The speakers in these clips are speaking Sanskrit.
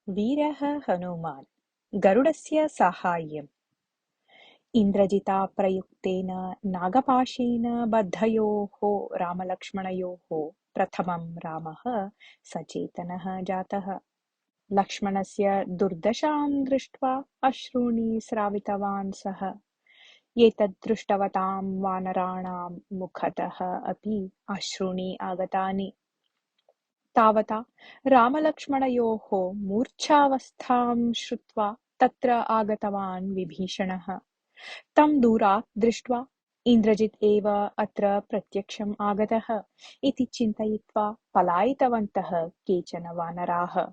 वीरः हनुमान् गरुडस्य साहाय्यम्। इन्द्रजिता प्रयुक्तेन नागपाशेन बद्धयोः रामलक्ष्मणयोः प्रथमं रामः सचेतनः जातः। लक्ष्मणस्य दुर्दशां दृष्ट्वा अश्रूणि स्रावितवान् सः। एतत् दृष्टवतां वानराणां मुखतः अपि अश्रूणि आगतानि। तावता रामलक्ष्मणयोः मूर्च्छावस्थां श्रुत्वा तत्र आगतवान् विभीषणः। तं दूरात् दृष्ट्वा इन्द्रजित् एव अत्र प्रत्यक्षम् आगतः इति चिन्तयित्वा पलायितवन्तः केचन वानराः।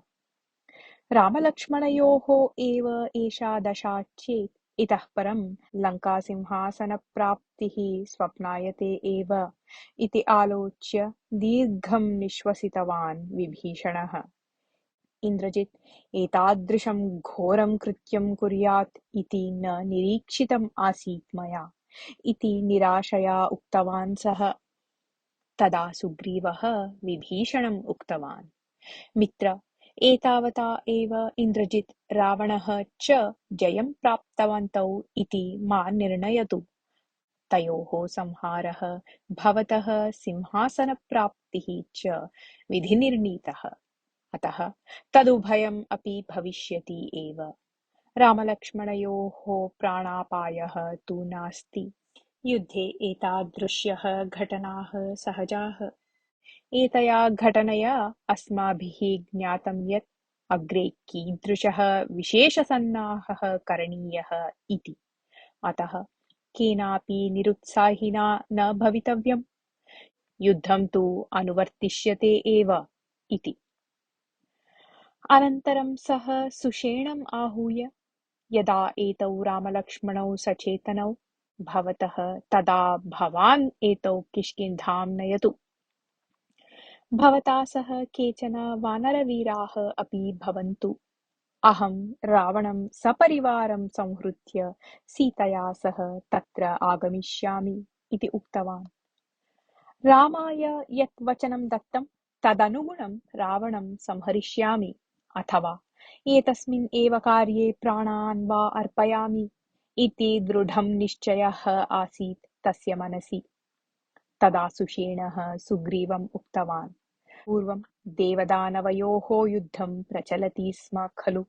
रामलक्ष्मणयोः एव एषा दशा चेत् इतः परं लङ्कासिंहासनप्राप्तिः स्वप्नायते एव इति आलोच्य दीर्घं निःश्वसितवान् विभीषणः। इन्द्रजित् एतादृशं घोरं कृत्यं कुर्यात् इति न निरीक्षितम् आसीत् मया इति निराशया उक्तवान् सः। तदा सुग्रीवः विभीषणम् उक्तवान्, मित्र, एतावता एव इन्द्रजित् रावणः च जयं प्राप्तवन्तौ इति मा निर्णयतु। तयोः संहारः भवतः सिंहासनप्राप्तिः च विधिनिर्णीतः। अतः तदुभयम् अपि भविष्यति एव। रामलक्ष्मणयोः प्राणापायः तु नास्ति। युद्धे एतादृश्यः घटनाः सहजाः। एतया घटनया अस्माभिः ज्ञातं यत् अग्रे कीदृशः विशेषसन्नाहः करणीयः इति। अतः केनापि निरुत्साहिना न भवितव्यम्। युद्धं तु अनुवर्तिष्यते एव इति। अनन्तरं सः सुषेणम् आहूय, यदा एतौ रामलक्ष्मणौ सचेतनौ भवतः तदा भवान् एतौ किष्किन्धां नयतु। भवता सह केचन वानरवीराः अपि भवन्तु। अहं रावणं सपरिवारं संहृत्य सीतया सह तत्र आगमिष्यामि इति उक्तवान्। रामाय यत् वचनं दत्तं तदनुगुणं रावणं संहरिष्यामि अथवा एतस्मिन् एव कार्ये प्राणान् वा अर्पयामि इति दृढं निश्चयः आसीत् तस्य मनसि। तदा सुषेणः सुग्रीवम् उक्तवान्, पूर्वं देवदानवयोः युद्धं प्रचलति स्म खलु।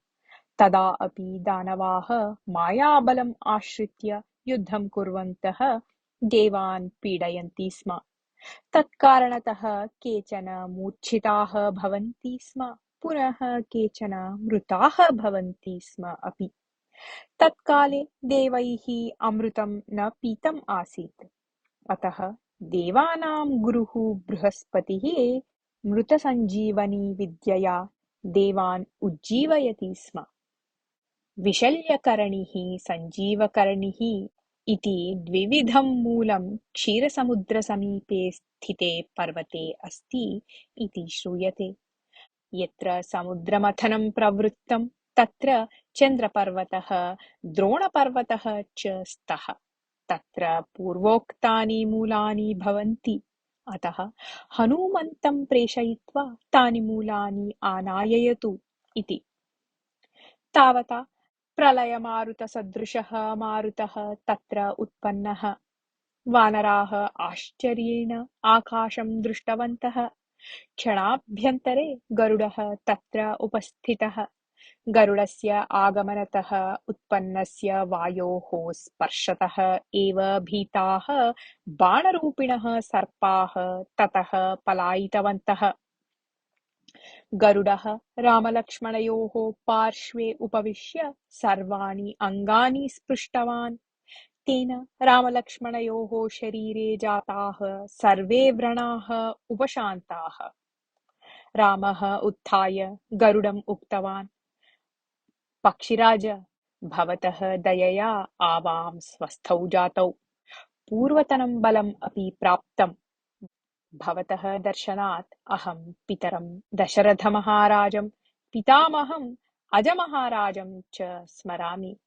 तदा अपि दानवाः मायाबलम् आश्रित्य युद्धं कुर्वन्तः देवान् पीडयन्ति स्म। तत्कारणतः केचन मूर्छिताः भवन्ति स्म, पुनः केचन मृताः भवन्ति स्म अपि। तत्काले देवैः अमृतं न पीतम् आसीत्। अतः देवानां गुरुः बृहस्पतिः मृतसञ्जीवनी विद्यया देवान् उज्जीवयति स्म। विशल्यकरणिः सञ्जीवकरणिः इति द्विविधं मूलं क्षीरसमुद्रसमीपे स्थिते पर्वते अस्ति इति श्रूयते। यत्र समुद्रमथनं प्रवृत्तं तत्र चन्द्रपर्वतः द्रोणपर्वतः च स्तः। तत्र पूर्वोक्तानि मूलानि भवन्ति। अतः हनूमन्तं प्रेषयित्वा तानि मूलानि आनाययतु इति। तावता प्रलयमारुतसदृशः मारुतः तत्र उत्पन्नः। वानराः आश्चर्येण आकाशं दृष्टवन्तः। क्षणाभ्यन्तरे गरुडः तत्र उपस्थितः। गरुडस्य आगमनतः उत्पन्नस्य वायोः स्पर्शतः एव भीताः बाणरूपिणः सर्पाः ततः पलायितवन्तः। गरुडः रामलक्ष्मणयोः पार्श्वे उपविश्य सर्वाणि अङ्गानि स्पृष्टवान्। तेन रामलक्ष्मणयोः शरीरे जाताः सर्वे व्रणाः उपशान्ताः। रामः उत्थाय गरुडम् उक्तवान्, पक्षिराज, भवतः दयया आवां स्वस्थौ जातौ। पूर्वतनं बलम् अपि प्राप्तम्। भवतः दर्शनात् अहं पितरं दशरथमहाराजं पितामहम् अजमहाराजं च स्मरामि।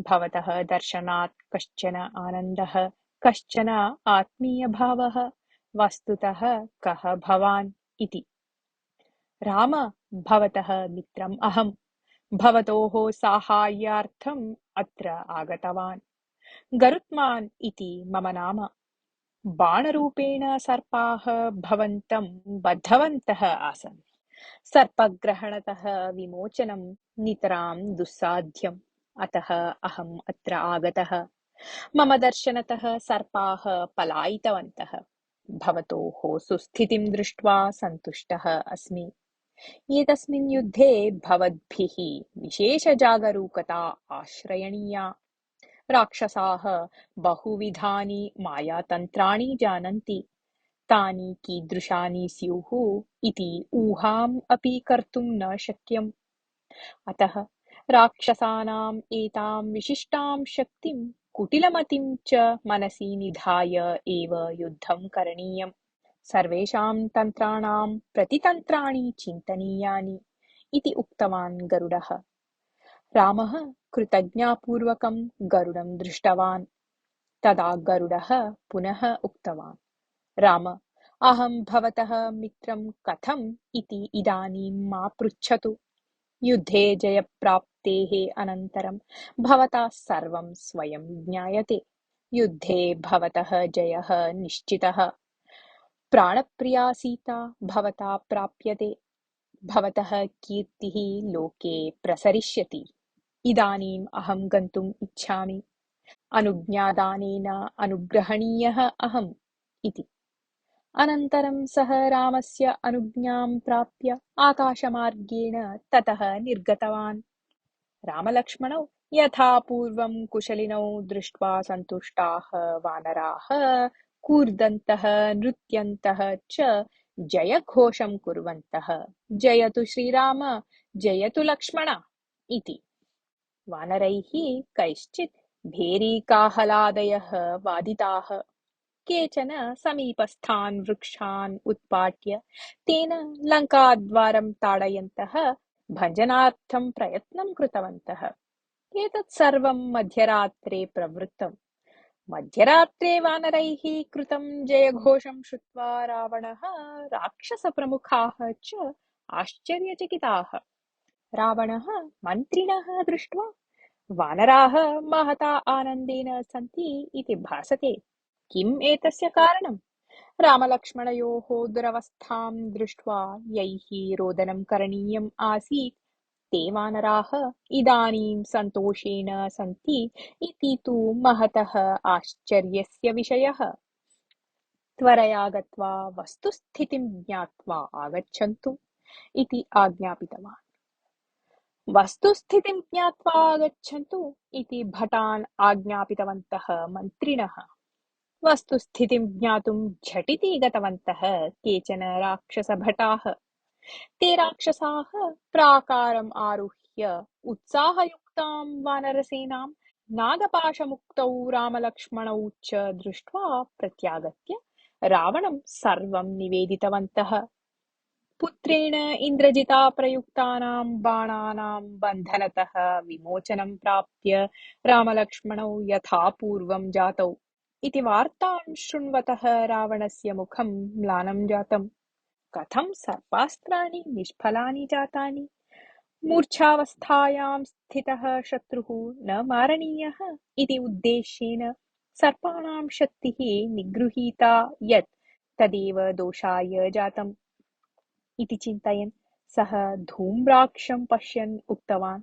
भवतः दर्शनात् कश्चन आनन्दः, कश्चन आत्मीयभावः। वस्तुतः कः भवान् इति। राम, भवतः मित्रम् अहम्। भवतोः साहाय्यार्थम् अत्र आगतवान्। गरुत्मान् इति मम नाम। बाणरूपेण सर्पाः भवन्तं बद्धवन्तः आसन्। सर्पग्रहणतः विमोचनं नितरां दुस्साध्यम्। अतः अहम् अत्र आगतः। मम दर्शनतः सर्पाः पलायितवन्तः। भवतोः सुस्थितिं दृष्ट्वा सन्तुष्टः अस्मि। एतस्मिन् युद्धे भवद्भिः विशेषजागरूकता आश्रयणीया। राक्षसाः बहुविधानि मायातन्त्राणि जानन्ति। तानि कीदृशानि स्युः इति ऊहाम् अपि कर्तुं न शक्यम्। अतः राक्षसानाम् एतां विशिष्टां शक्तिं कुटिलमतिं च मनसि निधाय एव युद्धं करणीयम्। सर्वेषां तन्त्राणां प्रतितन्त्राणि चिन्तनीयानि इति उक्तवान् गरुडः। रामः कृतज्ञतापूर्वकं गरुडं दृष्टवान्। तदा गरुडः पुनः उक्तवान्, राम, अहं भवतः मित्रं कथम् इति इदानीं मा पृच्छतु। युद्धे जयप्राप्तेः अनन्तरं भवता सर्वं स्वयं ज्ञायते। युद्धे भवतः जयः निश्चितः। प्राणप्रिया सीता भवता प्राप्यते। भवतः कीर्तिः लोके प्रसरिष्यति। इदानीम् अहं गन्तुम् इच्छामि। अनुज्ञादानेन अनुग्रहणीयः अहम् इति। अनन्तरं सः रामस्य अनुज्ञां प्राप्य आकाशमार्गेण ततः निर्गतवान्। रामलक्ष्मणौ यथा पूर्वं कुशलिनौ दृष्ट्वा सन्तुष्टाः वानराः कूर्दन्तः नृत्यन्तः च जयघोषं कुर्वन्तः जयतु श्रीराम जयतु लक्ष्मण इति। वानरैः कैश्चित् भेरीकाहलादयः वादिताः। केचन समीपस्थान् वृक्षान् उत्पाट्य तेन लङ्काद्वारं ताडयन्तः भञ्जनार्थं प्रयत्नं कृतवन्तः। एतत् सर्वं मध्यरात्रे प्रवृत्तम्। मध्यरात्रे वानरैः कृतं जयघोषं श्रुत्वा रावणः राक्षसप्रमुखाः च आश्चर्यचकिताः। रावणः मन्त्रिणः दृष्ट्वा वानराः महता आनन्देन सन्ति इति भासते। किम् एतस्य कारणम्? रामलक्ष्मणयोः दुरवस्थां दृष्ट्वा यैः रोदनं करणीयम् आसीत् ते वानराः इदानीं सन्तोषेण सन्ति इति तु महतः आश्चर्यस्य विषयः। त्वरया गत्वा वस्तुस्थितिं ज्ञात्वा आगच्छन्तु इति आज्ञापितवान्। वस्तुस्थितिं ज्ञात्वा आगच्छन्तु इति भटान् आज्ञापितवन्तः मन्त्रिणः। वस्तुस्थितिं ज्ञातुं झटिति गतवन्तः केचन राक्षसभटाः। ते राक्षसाः प्राकारम् आरुह्य उत्साहयुक्तां वानरसेनां नागपाशमुक्तौ रामलक्ष्मणौ च दृष्ट्वा प्रत्यागत्य रावणं सर्वं निवेदितवन्तः। पुत्रेण इन्द्रजिता प्रयुक्तानां बाणानां बन्धनतः विमोचनं प्राप्य रामलक्ष्मणौ यथा पूर्वं जातौ इति वार्तां शृण्वतः रावणस्य मुखं म्लानं जातम्। कथं सर्पास्त्राणि निष्फलानि जातानि? मूर्छावस्थायां स्थितः शत्रुः न मारणीयः इति उद्देश्येन सर्पाणां शक्तिः निगृहीता यत् तदेव दोषाय जातम् इति चिन्तयन् सः धूम्राक्षं पश्यन् उक्तवान्,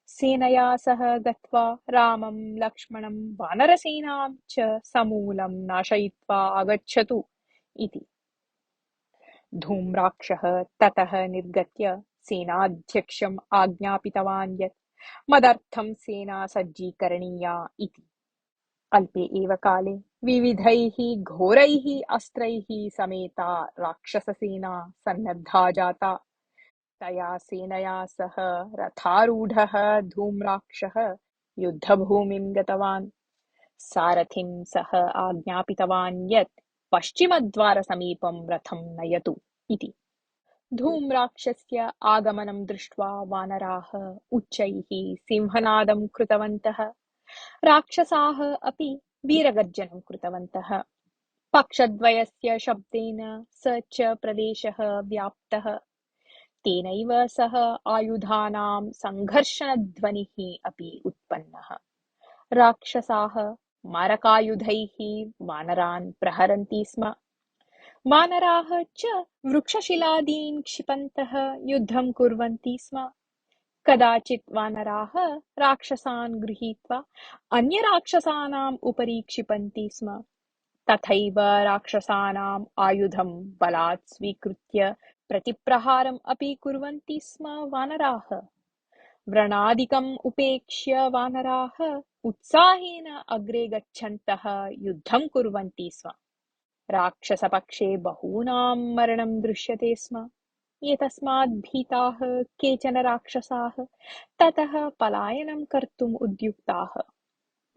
सेनया सह गत्वा रामं लक्ष्मणं वानरसेनां च समूलं नाशयित्वा आगच्छतु इति। धूम्राक्षः ततः निर्गत्य सेनाध्यक्षम् आज्ञापितवान् यत् मदर्थं सेना सज्जीकरणीया इति। अल्पे एव काले विविधैः घोरैः अस्त्रैः समेता राक्षससेना सन्नद्धा जाता। तया सेनया सह रथारूढः धूम्राक्षः युद्धभूमिं गतवान्। सारथिं सः आज्ञापितवान् यत् पश्चिमद्वारसमीपं रथं नयतु इति। धूम्राक्षस्य आगमनं दृष्ट्वा वानराः उच्चैः सिंहनादं कृतवन्तः। राक्षसाः अपि वीरगर्जनं कृतवन्तः। पक्षद्वयस्य शब्देन स च प्रदेशः व्याप्तः। तेनैव सह आयुधानां सङ्घर्षणध्वनिः अपि उत्पन्नः। राक्षसाः मारकायुधैः वानरान् प्रहरन्ति स्म। वानराः च वृक्षशिलादीन् क्षिपन्तः युद्धं कुर्वन्ति स्म। कदाचित् वानराः राक्षसान् गृहीत्वा अन्यराक्षसानाम् उपरि क्षिपन्ति स्म। तथैव राक्षसानाम् आयुधं बलात् स्वीकृत्य प्रतिप्रहारम् अपि कुर्वन्ति स्म वानराः। व्रणादिकम् उपेक्ष्य वानराः उत्साहेन अग्रे गच्छन्तः युद्धं कुर्वन्ति स्म। राक्षसपक्षे बहूनां मरणं दृश्यते स्म। एतस्मात् भीताः केचन राक्षसाः ततः पलायनं कर्तुम् उद्युक्ताः।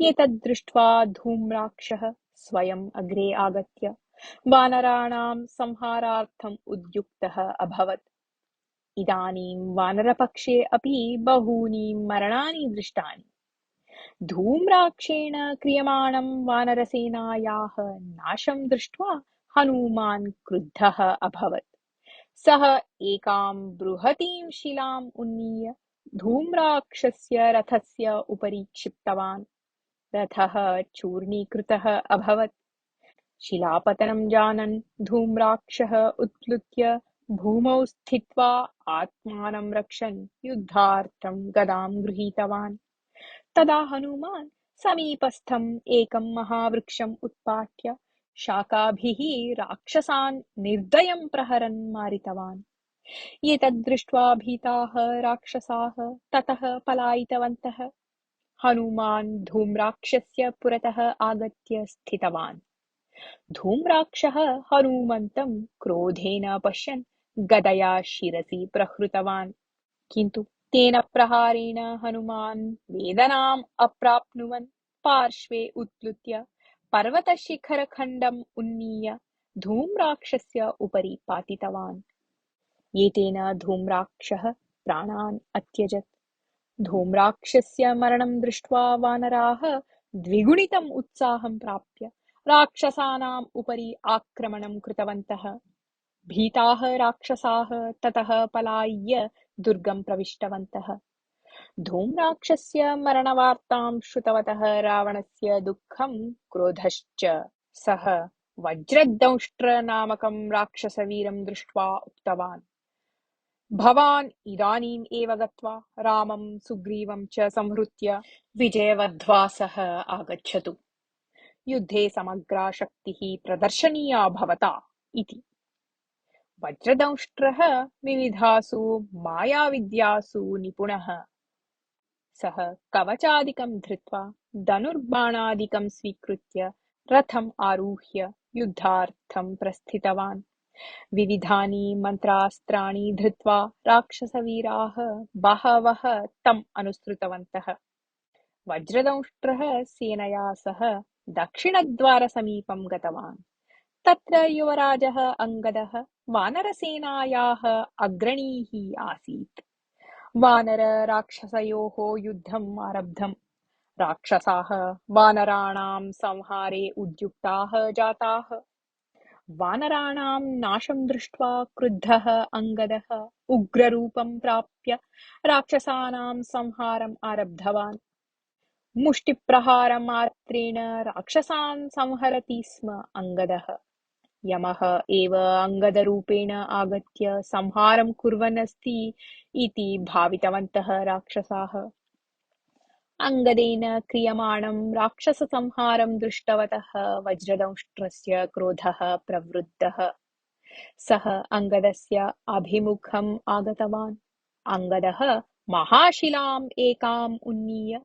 एतद् दृष्ट्वा धूम्राक्षः स्वयम् अग्रे आगत्य वानराणां संहारार्थम् उद्युक्तः अभवत्। इदानीं वानरपक्षे अपि बहूनि मरणानि दृष्टानि। धूम्राक्षेण क्रियमाणं वानरसेनायाः नाशं दृष्ट्वा हनूमान् क्रुद्धः अभवत्। सः एकां बृहतीं शिलाम् उन्नीय धूम्राक्षस्य रथस्य उपरि क्षिप्तवान्। रथः चूर्णीकृतः अभवत्। शिलापतनं जानन् धूम्राक्षः उत्प्लुत्य भूमौ स्थित्वा आत्मानं रक्षन् युद्धार्थं गदां गृहीतवान्। तदा हनुमान् समीपस्थम् एकं महावृक्षम् उत्पाट्य शाखाभिः राक्षसान् निर्दयं प्रहरन् मारितवान्। एतद् दृष्ट्वा भीताः राक्षसाः ततः पलायितवन्तः। हनुमान् धूम्राक्षस्य पुरतः आगत्य स्थितवान्। धूम्राक्षः हनुमन्तं क्रोधेन पश्यन् गदया शिरसि प्रहृतवान्। किन्तु तेन प्रहारेण हनुमान् वेदनाम् अप्राप्नुवन् पार्श्वे उत्प्लुत्य पर्वतशिखरखण्डम् उन्नीय धूम्राक्षस्य उपरि पातितवान्। एतेन धूम्राक्षः प्राणान् अत्यजत्। धूम्राक्षस्य मरणं दृष्ट्वा वानराः द्विगुणितम् उत्साहं प्राप्य राक्षसानाम् उपरि आक्रमणं कृतवन्तः। भीताः राक्षसाः ततः पलाय्य दुर्गं प्रविष्टवन्तः। धूम्राक्षस्य मरणवार्तां श्रुतवतः रावणस्य दुःखं क्रोधश्च सः वज्रदंष्ट्र नामकं राक्षसवीरं दृष्ट्वा उक्तवान्, भवान् इदानीम् एव गत्वा रामं सुग्रीवं च संहृत्य विजयवध्वा सह आगच्छतु। युद्धे समग्रा शक्तिः प्रदर्शनीया भवता इति। वज्रदंष्ट्रः विविधासु मायाविद्यासु निपुणः। सः कवचादिकं धृत्वा धनुर्बाणादिकं स्वीकृत्य रथम् आरुह्य युद्धार्थं प्रस्थितवान्। विविधानि मन्त्रास्त्राणि धृत्वा राक्षसवीराः बहवः तम् अनुसृतवन्तः। वज्रदंष्ट्रः सेनया सह दक्षिणद्वारसमीपं गतवान्। तत्र युवराजः अङ्गदः वानरसेनायाः अग्रणीः आसीत्। वानर-राक्षसयोः युद्धम् आरब्धम्। राक्षसाः वानराणां संहारे उद्युक्ताः जाताः। वानराणां नाशं दृष्ट्वा क्रुद्धः अङ्गदः उग्ररूपं प्राप्य राक्षसानां संहारम् आरब्धवान्। मुष्टिप्रहारमात्रेण राक्षसान् संहरति स्म अङ्गदः। यमः एव अङ्गदरूपेण आगत्य संहारं कुर्वन् अस्ति इति भावितवन्तः राक्षसाः। अङ्गदेन क्रियमाणं राक्षससंहारं दृष्टवतः वज्रदंष्ट्रस्य क्रोधः प्रवृद्धः। सः अङ्गदस्य अभिमुखम् आगतवान्। अङ्गदः महाशिलाम् एकाम् उन्नीय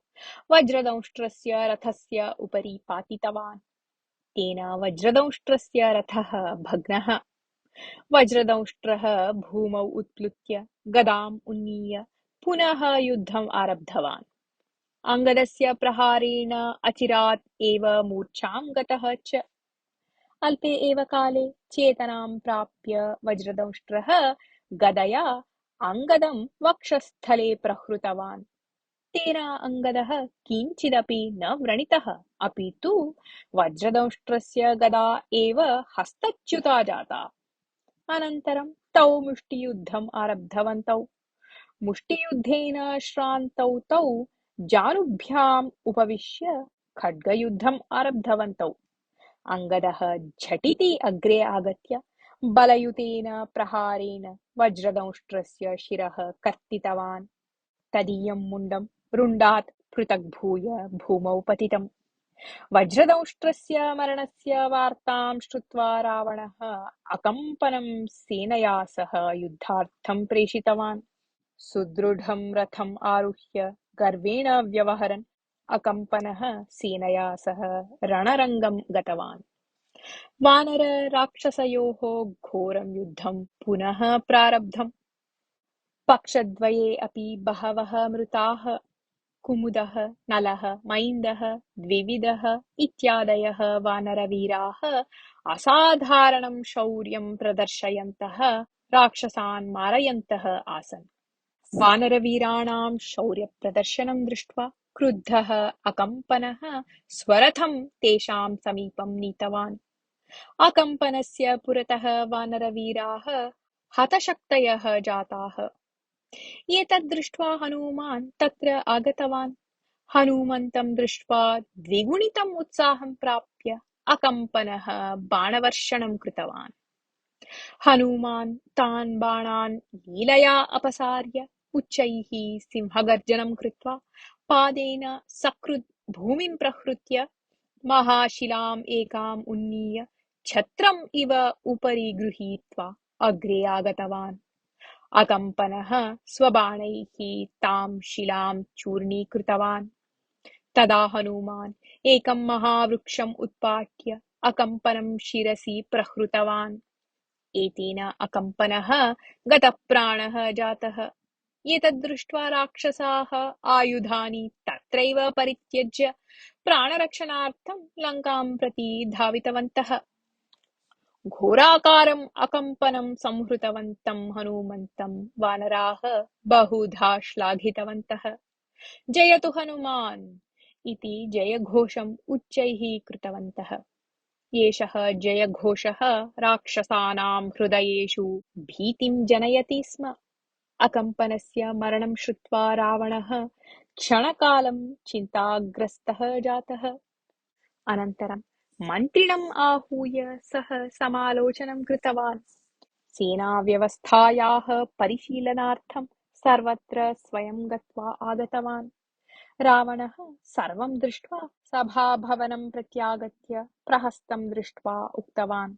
वज्रदंष्ट्रस्य रथस्य उपरि पातितवान्। तेन वज्रदंष्ट्रस्य रथः भग्नः। वज्रदंष्ट्रः भूमौ उत्प्लुत्य गदाम् उन्नीय पुनः युद्धम् आरब्धवान्। अङ्गदस्य प्रहारेण अचिरात् एव मूर्छां गतः च। अल्पे एव काले चेतनां प्राप्य वज्रदंष्ट्रः गदया अङ्गदं वक्षस्थले प्रहृतवान्। तेन अङ्गदः किञ्चिदपि न व्रणितः, अपि तु वज्रदंष्ट्रस्य गदा एव हस्तच्युता जाता। अनन्तरं तौ मुष्टियुद्धम् आरब्धवन्तौ। मुष्टियुद्धेन श्रान्तौ तौ जानुभ्याम् उपविश्य खड्गयुद्धम् आरब्धवन्तौ। अङ्गदः झटिति अग्रे आगत्य बलयुतेन प्रहारेण वज्रदंष्ट्रस्य शिरः कर्तितवान्। तदीयं मुण्डं रुण्डात् पृथग्भूय भूमौ पतितम्। वज्रदंष्ट्रस्य मरणस्य वार्तां श्रुत्वा रावणः अकम्पनं सेनया सह युद्धार्थं प्रेषितवान्। सुदृढं रथम् आरुह्य गर्वेण व्यवहरन् अकम्पनः सेनया सह रणरङ्गं गतवान्। वानर राक्षसयोः घोरं युद्धं पुनः प्रारब्धम्। पक्षद्वये अपि बहवः मृताः। कुमुदः, नलः, मैन्दः, द्विविदः इत्यादयः वानरवीराः असाधारणं शौर्यं प्रदर्शयन्तः राक्षसान् मारयन्तः आसन्। वानरवीराणां शौर्यप्रदर्शनं दृष्ट्वा क्रुद्धः अकम्पनः स्वरथं तेषां समीपं नीतवान्। अकम्पनस्य पुरतः वानरवीराः हतशक्तयः जाताः। एतद् दृष्ट्वा हनुमान् तत्र आगतवान्। हनुमन्तं दृष्ट्वा द्विगुणितम् उत्साहं प्राप्य अकम्पनः बाणवर्षणं कृतवान्। हनुमान् तान् बाणान् लीलया अपसार्य उच्चैः सिंहगर्जनं कृत्वा पादेन सकृत् भूमिं प्रहृत्य महाशिलाम् एकाम् उन्नीय छत्रम् इव उपरि गृहीत्वा अग्रे आगतवान्। अकम्पनः स्वबाणैः तां शिलां चूर्णीकृतवान्। तदा हनुमान् एकं महावृक्षम् उत्पाट्य अकम्पनं शिरसि प्रहृतवान्। एतेन अकम्पनः गतप्राणः जातः। एतद् दृष्ट्वा राक्षसाः आयुधानि तत्रैव परित्यज्य प्राणरक्षणार्थं लङ्कां प्रति धावितवन्तः। घोराकारम् अकम्पनं संहृतवन्तं हनुमन्तं वानराः बहुधा श्लाघितवन्तः। जयतु हनुमान् इति जयघोषम् उच्चैः कृतवन्तः। एषः जयघोषः राक्षसानां हृदयेषु भीतिं जनयति स्म। अकम्पनस्य मरणं श्रुत्वा रावणः क्षणकालं चिन्ताग्रस्तः जातः। अनन्तरं मन्त्रिणम् आहूय सः समालोचनं कृतवान्। सेनाव्यवस्थायाः परिशीलनार्थं सर्वत्र स्वयं गत्वा आगतवान्। रावणः सर्वं दृष्ट्वा सभाभवनं प्रत्यागत्य प्रहस्तं दृष्ट्वा उक्तवान्,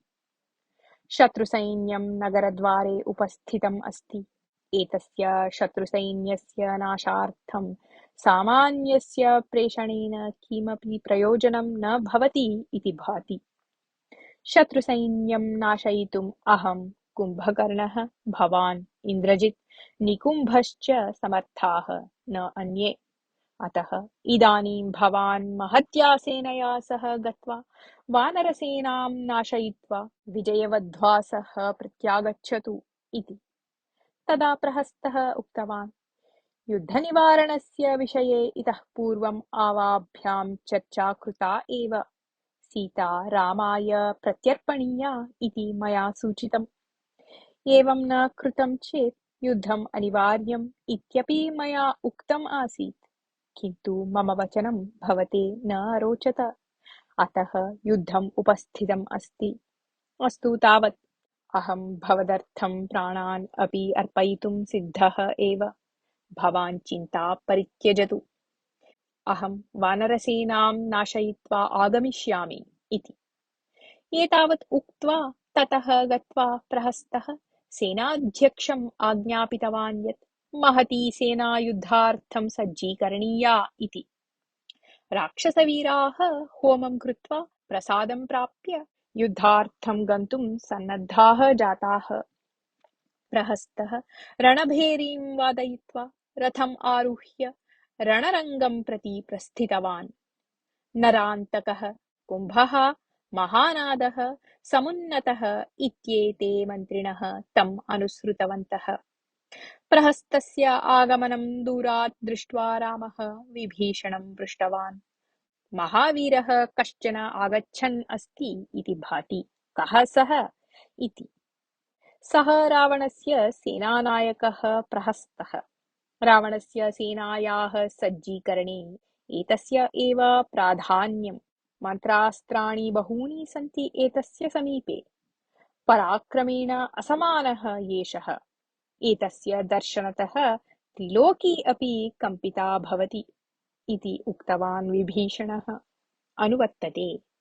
शत्रुसैन्यं नगरद्वारे उपस्थितम् अस्ति। एतस्य शत्रुसैन्यस्य नाशार्थं सामान्यस्य प्रेषणेन किमपि प्रयोजनं न भवति इति भाति। शत्रुसैन्यं नाशयितुम् अहं, कुम्भकर्णः, भवान्, इन्द्रजित्, निकुम्भश्च समर्थाः, न अन्ये। अतः इदानीं भवान् महत्या सेनया सह गत्वा वानरसेनां नाशयित्वा विजयवध्वा सह प्रत्यागच्छतु इति। तदा प्रहस्तः उक्तवान्, युद्धनिवारणस्य विषये इतः पूर्वम् आवाभ्यां चर्चा कृता एव। सीता रामाय प्रत्यर्पणीया इति मया सूचितम्। एवं न कृतं चेत् युद्धम् अनिवार्यम् इत्यपि मया उक्तम् आसीत्, किन्तु मम वचनं भवते न अरोचत। अतः युद्धम् उपस्थितम् अस्ति। अस्तु तावत्। अहं भवदर्थं प्राणान् अपि अर्पयितुं सिद्धः एव। भवान् चिन्ता परित्यजतु। अहं वानरसेनां नाशयित्वा आगमिष्यामि इति। एतावत् उक्त्वा ततः गत्वा प्रहस्तः सेनाध्यक्षम् आज्ञापितवान् यत् महती सेना युद्धार्थं सज्जीकरणीया इति। राक्षसवीराः होमं कृत्वा प्रसादं प्राप्य युद्धार्थं गन्तुं सन्नद्धाः जाताः। प्रहस्तः रणभेरीं वादयित्वा रथम् आरुह्य रणरङ्गं प्रति प्रस्थितवान्। नरान्तकः, कुम्भः, महानादः, समुन्नतः इत्येते मन्त्रिणः तम् अनुसृतवन्तः। प्रहस्तस्य आगमनं दूरात् दृष्ट्वा रामः विभीषणं पृष्टवान्। महावीरः कश्चन आगच्छन् अस्ति इति भाति। कः सः इति। सः रावणस्य सेनानायकः प्रहस्तः। रावणस्य सेनायाः सज्जीकरणे एतस्य एव प्राधान्यम्। मन्त्रास्त्राणि बहूनि सन्ति एतस्य समीपे। पराक्रमेण असमानः एषः। एतस्य दर्शनतः त्रिलोकी अपि कम्पिता भवति इति उक्तवान् विभीषणः। अनुवर्तते।